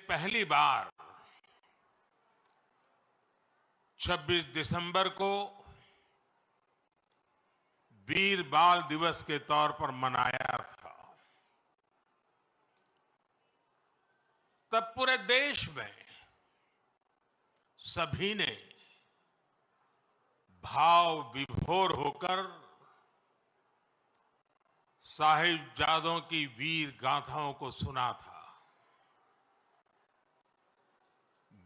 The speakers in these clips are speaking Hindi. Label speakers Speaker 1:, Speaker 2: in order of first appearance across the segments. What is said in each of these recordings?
Speaker 1: पहली बार 26 दिसंबर को वीर बाल दिवस के तौर पर मनाया था। तब पूरे देश में सभी ने भाव विभोर होकर साहिबजादों की वीर गाथाओं को सुना था।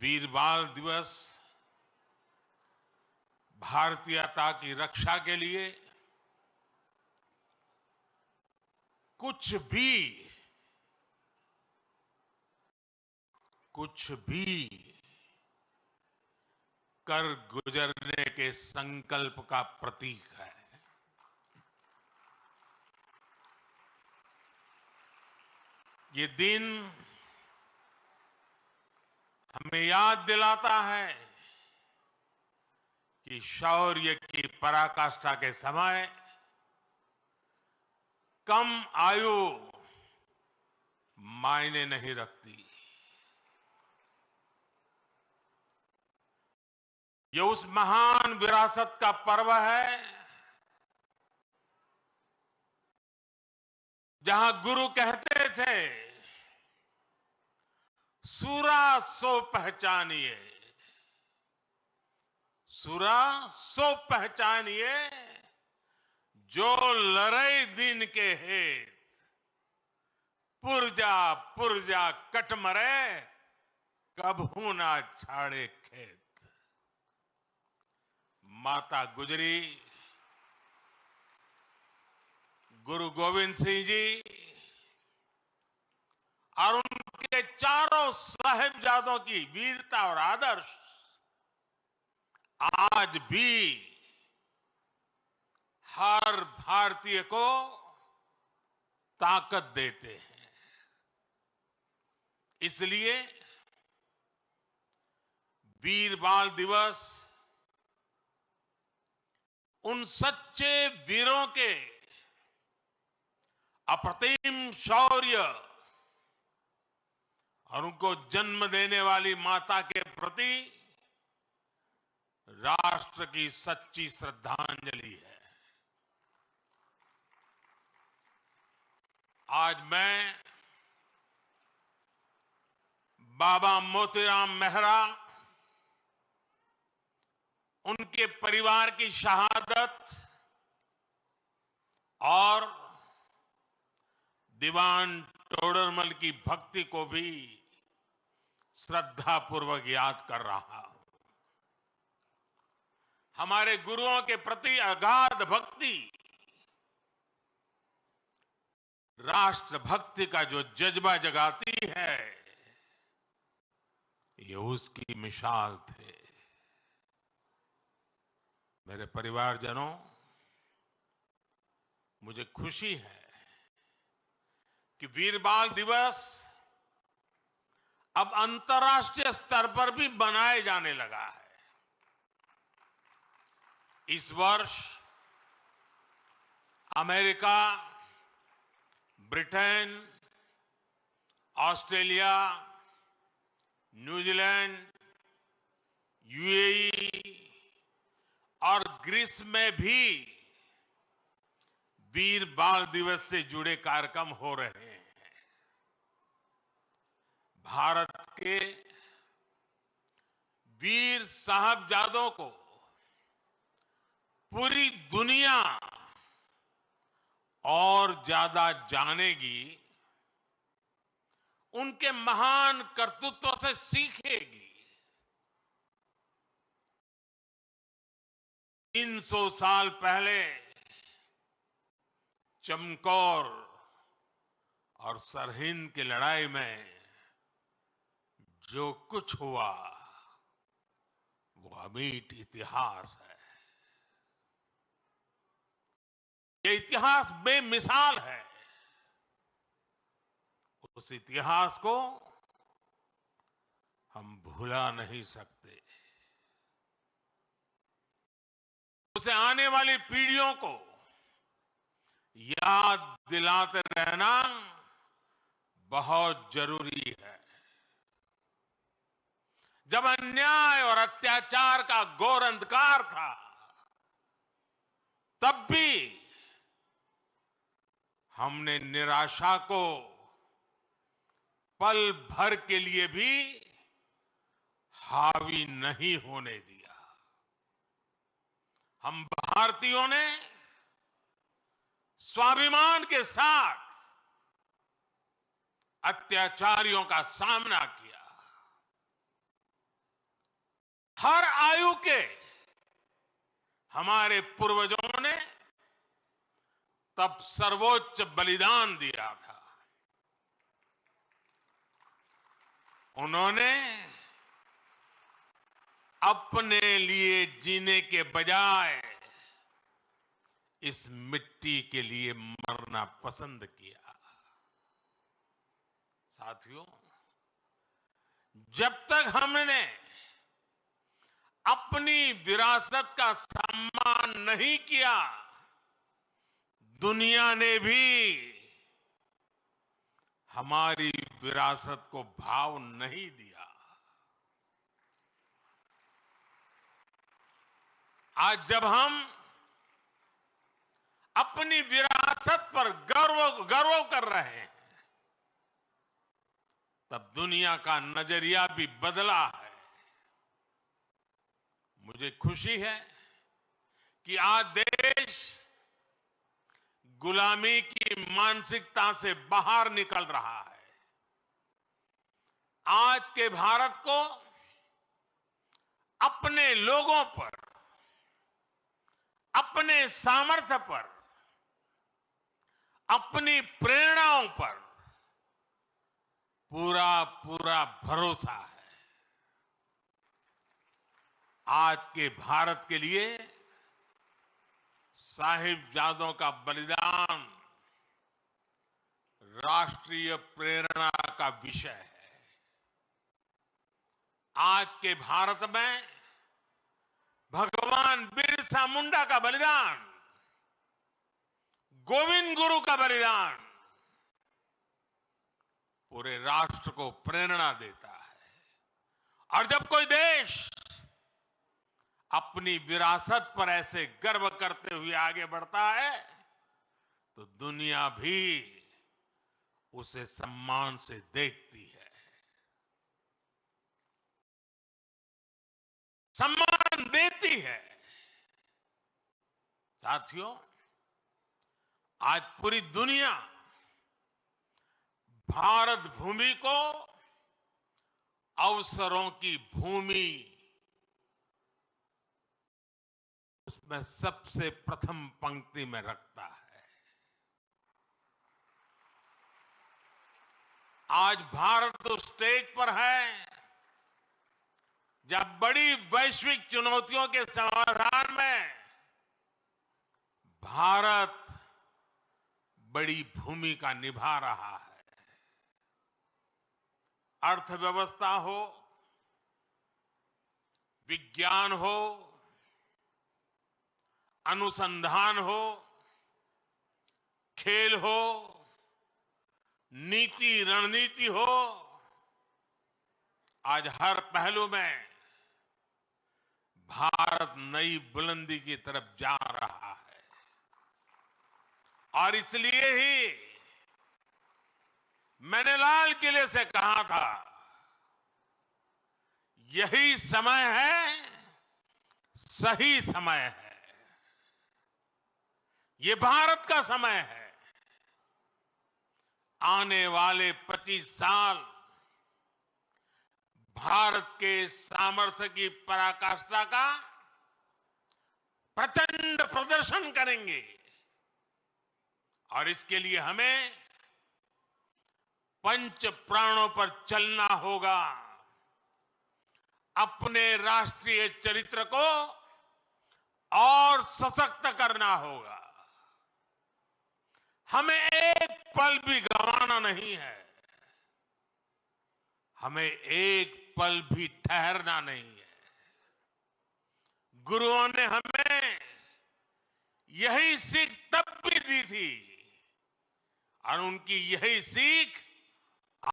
Speaker 1: वीर बाल दिवस भारतीयता की रक्षा के लिए कुछ भी कर गुजरने के संकल्प का प्रतीक है। ये दिन हमें याद दिलाता है कि शौर्य की पराकाष्ठा के समय कम आयु मायने नहीं रखती। ये उस महान विरासत का पर्व है जहां गुरु कहते थे, सूरा सो पहचानिए, सूरा सो पहचानिए, जो लड़ई दिन के हेत, पुरजा पुरजा कट मरे, कभू ना छाड़े खेत। माता गुजरी, गुरु गोविंद सिंह जी और उनके चारों साहिबजादों की वीरता और आदर्श आज भी हर भारतीय को ताकत देते हैं। इसलिए वीर बाल दिवस उन सच्चे वीरों के अप्रतिम शौर्य और उनको जन्म देने वाली माता के प्रति राष्ट्र की सच्ची श्रद्धांजलि है। आज मैं बाबा मोतीराम मेहरा, उनके परिवार की शहादत और दीवान टोडरमल की भक्ति को भी श्रद्धापूर्वक याद कर रहा हूं। हमारे गुरुओं के प्रति अगाध भक्ति राष्ट्रभक्ति का जो जज्बा जगाती है, ये उसकी मिसाल थे। मेरे परिवारजनों, मुझे खुशी है कि वीर बाल दिवस अब अंतर्राष्ट्रीय स्तर पर भी मनाए जाने लगा है। इस वर्ष America, Britain, Australia, New Zealand, UAE और ग्रीस में भी वीर बाल दिवस से जुड़े कार्यक्रम हो रहे हैं। भारत के वीर साहबजादों को पूरी दुनिया और ज्यादा जानेगी, उनके महान कर्तृत्व से सीखेगी। 300 साल पहले चमकौर और सरहिंद की लड़ाई में जो कुछ हुआ, वो अमिट इतिहास है। ये इतिहास बेमिसाल है। उस इतिहास को हम भुला नहीं सकते। उसे आने वाली पीढ़ियों को याद दिलाते रहना बहुत जरूरी है। जब अन्याय और अत्याचार का घोर अंधकार था, तब भी हमने निराशा को पल भर के लिए भी हावी नहीं होने दिया। हम भारतीयों ने स्वाभिमान के साथ अत्याचारियों का सामना किया। हर आयु के हमारे पूर्वजों ने तब सर्वोच्च बलिदान दिया था। उन्होंने अपने लिए जीने के बजाय इस मिट्टी के लिए मरना पसंद किया। साथियों, जब तक हमने अपनी विरासत का सम्मान नहीं किया, दुनिया ने भी हमारी विरासत को भाव नहीं दिया। आज जब हम अपनी विरासत पर गर्व कर रहे हैं, तब दुनिया का नजरिया भी बदला है। मुझे खुशी है कि आज देश गुलामी की मानसिकता से बाहर निकल रहा है। आज के भारत को अपने लोगों पर, अपने सामर्थ्य पर, अपनी प्रेरणाओं पर पूरा भरोसा है। आज के भारत के लिए साहिबजादों का बलिदान राष्ट्रीय प्रेरणा का विषय है। आज के भारत में भगवान बिरसा मुंडा का बलिदान, गोविंद गुरु का बलिदान पूरे राष्ट्र को प्रेरणा देता है। और जब कोई देश अपनी विरासत पर ऐसे गर्व करते हुए आगे बढ़ता है, तो दुनिया भी उसे सम्मान से देखती है, सम्मान देती है। साथियों, आज पूरी दुनिया भारत भूमि को अवसरों की भूमि, उसमें सबसे प्रथम पंक्ति में रखता है। आज भारत उस स्टेज पर है जब बड़ी वैश्विक चुनौतियों के समाधान में भारत बड़ी भूमिका निभा रहा है। अर्थव्यवस्था हो, विज्ञान हो, अनुसंधान हो, खेल हो, नीति रणनीति हो, आज हर पहलू में भारत नई बुलंदी की तरफ जा रहा है। और इसलिए ही मैंने लाल किले से कहा था, यही समय है, सही समय है, ये भारत का समय है। आने वाले 25 साल भारत के सामर्थ्य की पराकाष्ठा का प्रचंड प्रदर्शन करेंगे। और इसके लिए हमें पंच प्राणों पर चलना होगा। अपने राष्ट्रीय चरित्र को और सशक्त करना होगा। हमें एक पल भी गंवाना नहीं है, हमें एक पल भी ठहरना नहीं है। गुरुओं ने हमें यही सीख तब भी दी थी और उनकी यही सीख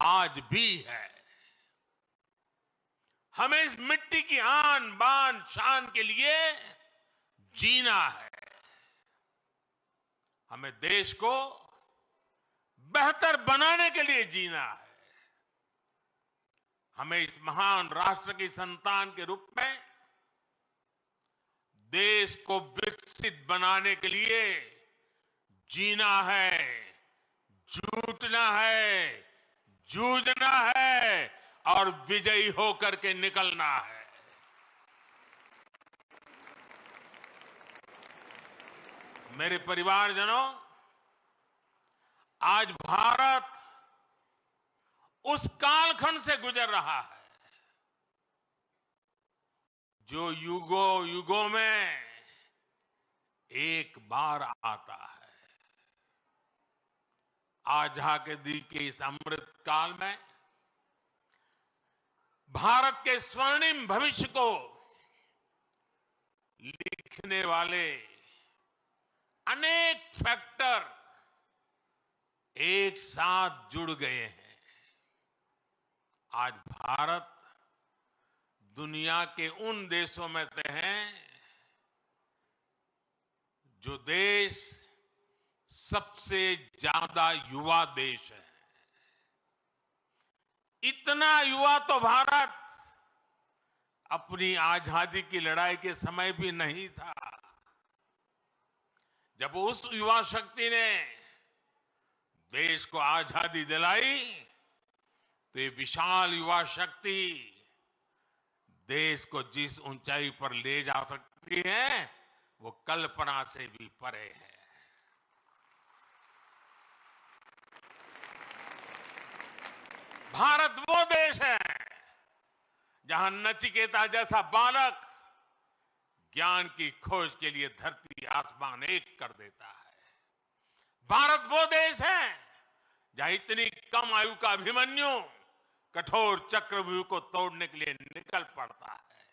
Speaker 1: आज भी है। हमें इस मिट्टी की आन बान शान के लिए जीना है। हमें देश को बेहतर बनाने के लिए जीना है। हमें इस महान राष्ट्र की संतान के रूप में देश को विकसित बनाने के लिए जीना है, जूझना है, जूझना है और विजयी होकर के निकलना है। मेरे परिवारजनों, आज भारत उस कालखंड से गुजर रहा है जो युगों युगों में एक बार आता है। आजादी के इस अमृत काल में भारत के स्वर्णिम भविष्य को लिखने वाले अनेक फैक्टर एक साथ जुड़ गए हैं। आज भारत दुनिया के उन देशों में से हैं जो देश सबसे ज्यादा युवा देश है। इतना युवा तो भारत अपनी आजादी की लड़ाई के समय भी नहीं था। जब उस युवा शक्ति ने देश को आजादी दिलाई तो ये विशाल युवा शक्ति देश को जिस ऊंचाई पर ले जा सकती है वो कल्पना से भी परे है। भारत वो देश है जहां नचिकेता जैसा बालक ज्ञान की खोज के लिए धरती आसमान एक कर देता है। भारत वो देश है जहां इतनी कम आयु का अभिमन्यु कठोर चक्रव्यूह को तोड़ने के लिए निकल पड़ता है।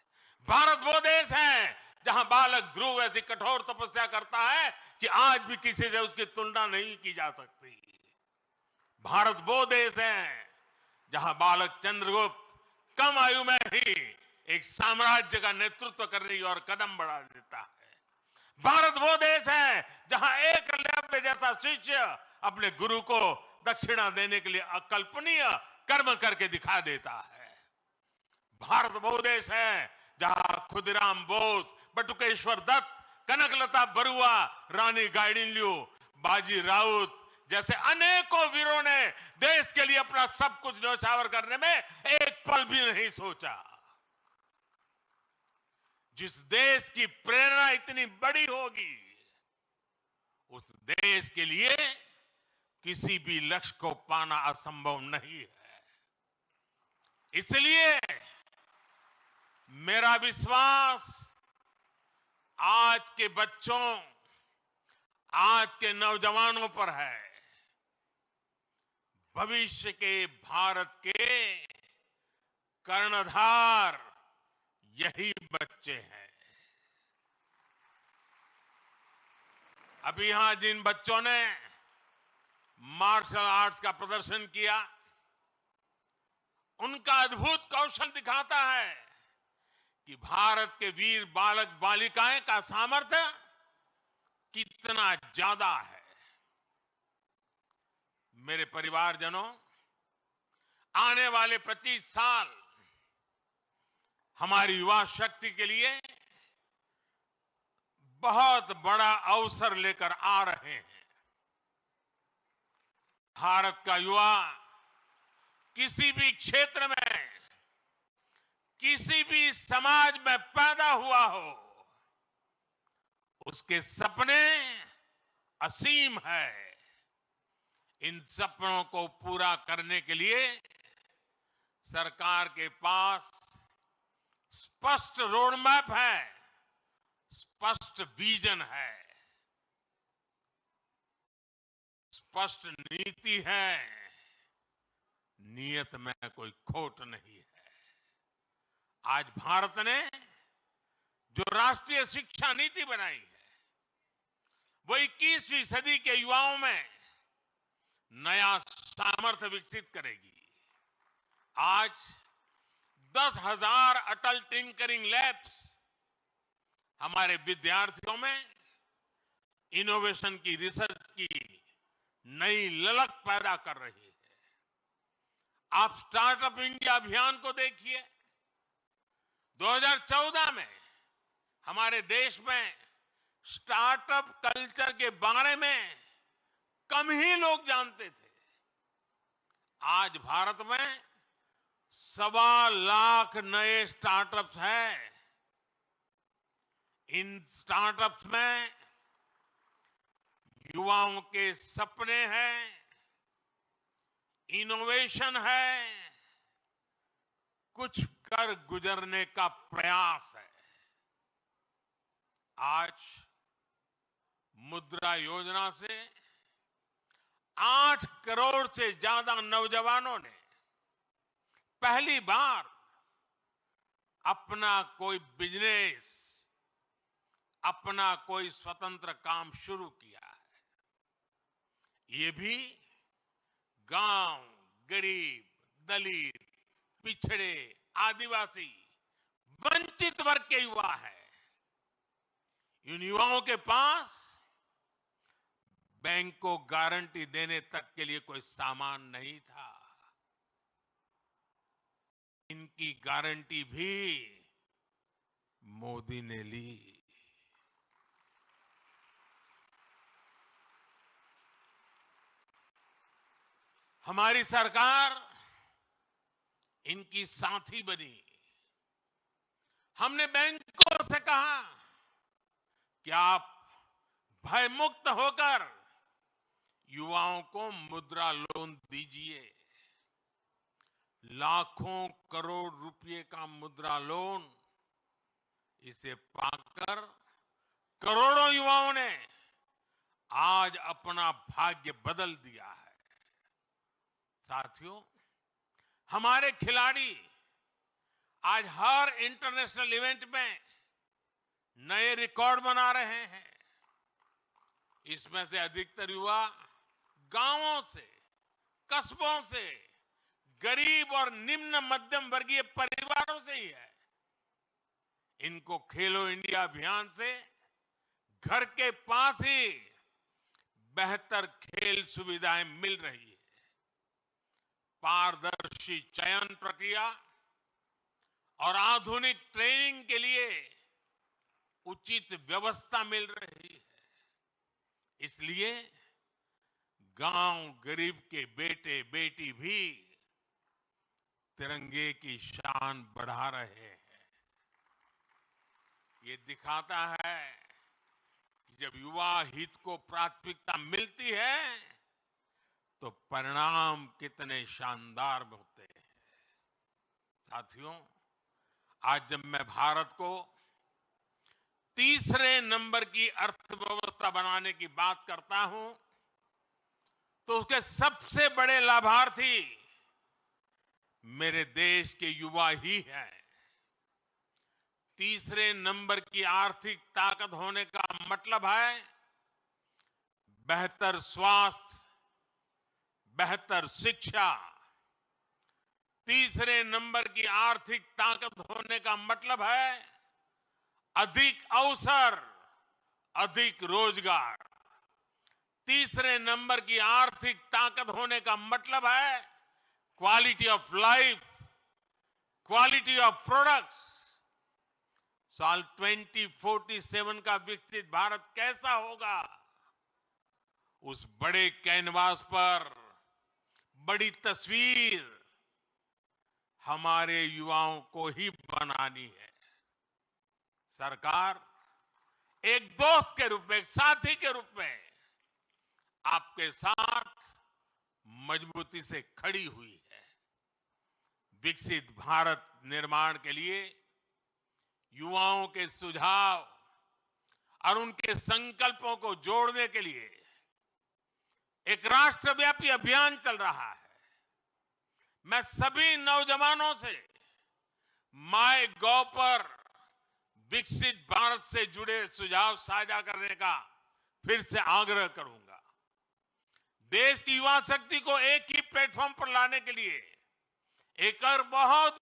Speaker 1: भारत वो देश है जहां बालक ध्रुव ऐसी कठोर तपस्या करता है कि आज भी किसी से उसकी तुलना नहीं की जा सकती। भारत वो देश है जहां बालक चंद्रगुप्त कम आयु में ही एक साम्राज्य का नेतृत्व करने की ओर कदम बढ़ा देता है। भारत वो देश है जहां एकलव्य जैसा शिष्य अपने गुरु को दक्षिणा देने के लिए अकल्पनीय कर्म करके दिखा देता है। भारत वो देश है जहां खुदीराम बोस, बटुकेश्वर दत्त, कनकलता बरुआ, रानी गाइडिनल्यू, बाजी राउत जैसे अनेकों वीरों ने देश के लिए अपना सब कुछ न्यौछावर करने में एक पल भी नहीं सोचा। जिस देश की प्रेरणा इतनी बड़ी होगी उस देश के लिए किसी भी लक्ष्य को पाना असंभव नहीं है। इसलिए मेरा विश्वास आज के बच्चों, आज के नौजवानों पर है। भविष्य के भारत के कर्णधार यही बच्चे हैं। अभी यहां जिन बच्चों ने मार्शल आर्ट्स का प्रदर्शन किया उनका अद्भुत कौशल दिखाता है कि भारत के वीर बालक बालिकाएं का सामर्थ्य कितना ज्यादा है। मेरे परिवारजनों, आने वाले 25 साल हमारी युवा शक्ति के लिए बहुत बड़ा अवसर लेकर आ रहे हैं। भारत का युवा किसी भी क्षेत्र में, किसी भी समाज में पैदा हुआ हो, उसके सपने असीम है। इन सपनों को पूरा करने के लिए सरकार के पास स्पष्ट रोड मैप है, स्पष्ट विजन है, स्पष्ट नीति है, नियत में कोई खोट नहीं है। आज भारत ने जो राष्ट्रीय शिक्षा नीति बनाई है वो 21वीं सदी के युवाओं में नया सामर्थ्य विकसित करेगी। आज 10,000 अटल टिंकरिंग लैब्स हमारे विद्यार्थियों में इनोवेशन की, रिसर्च की नई ललक पैदा कर रही है। आप स्टार्टअप इंडिया अभियान को देखिए। 2014 में हमारे देश में स्टार्टअप कल्चर के बारे में कम ही लोग जानते थे। आज भारत में 1.25 लाख नए स्टार्टअप्स हैं। इन स्टार्टअप्स में युवाओं के सपने हैं, इनोवेशन है, कुछ कर गुजरने का प्रयास है। आज मुद्रा योजना से 8 करोड़ से ज्यादा नौजवानों ने पहली बार अपना कोई बिजनेस, अपना कोई स्वतंत्र काम शुरू किया है। ये भी गांव, गरीब, दलित, पिछड़े, आदिवासी, वंचित वर्ग के युवा है। इन युवाओं के पास बैंक को गारंटी देने तक के लिए कोई सामान नहीं था। इनकी गारंटी भी मोदी ने ली। हमारी सरकार इनकी साथी बनी। हमने बैंकों से कहा कि आप भयमुक्त होकर युवाओं को मुद्रा लोन दीजिए। लाखों करोड़ रुपए का मुद्रा लोन, इसे पाकर करोड़ों युवाओं ने आज अपना भाग्य बदल दिया है। साथियों, हमारे खिलाड़ी आज हर इंटरनेशनल इवेंट में नए रिकॉर्ड बना रहे हैं। इसमें से अधिकतर युवा गांवों से, कस्बों से, गरीब और निम्न मध्यम वर्गीय परिवारों से ही है। इनको खेलो इंडिया अभियान से घर के पास ही बेहतर खेल सुविधाएं मिल रही है। पारदर्शी चयन प्रक्रिया और आधुनिक ट्रेनिंग के लिए उचित व्यवस्था मिल रही है। इसलिए गांव गरीब के बेटे बेटी भी तिरंगे की शान बढ़ा रहे हैं। ये दिखाता है कि जब युवा हित को प्राथमिकता मिलती है तो परिणाम कितने शानदार होते हैं। साथियों, आज जब मैं भारत को तीसरे नंबर की अर्थव्यवस्था बनाने की बात करता हूं तो उसके सबसे बड़े लाभार्थी मेरे देश के युवा ही हैं। तीसरे नंबर की आर्थिक ताकत होने का मतलब है बेहतर स्वास्थ्य, बेहतर शिक्षा। तीसरे नंबर की आर्थिक ताकत होने का मतलब है अधिक अवसर, अधिक रोजगार। तीसरे नंबर की आर्थिक ताकत होने का मतलब है quality of life, quality of products. साल 2047 का विकसित भारत कैसा होगा, उस बड़े कैनवास पर बड़ी तस्वीर हमारे युवाओं को ही बनानी है। सरकार एक दोस्त के रूप में, एक साथी के रूप में आपके साथ मजबूती से खड़ी हुई है। विकसित भारत निर्माण के लिए युवाओं के सुझाव और उनके संकल्पों को जोड़ने के लिए एक राष्ट्रव्यापी अभियान चल रहा है। मैं सभी नौजवानों से MyGov पर विकसित भारत से जुड़े सुझाव साझा करने का फिर से आग्रह करूंगा। देश की युवा शक्ति को एक ही प्लेटफॉर्म पर लाने के लिए एक और बहुत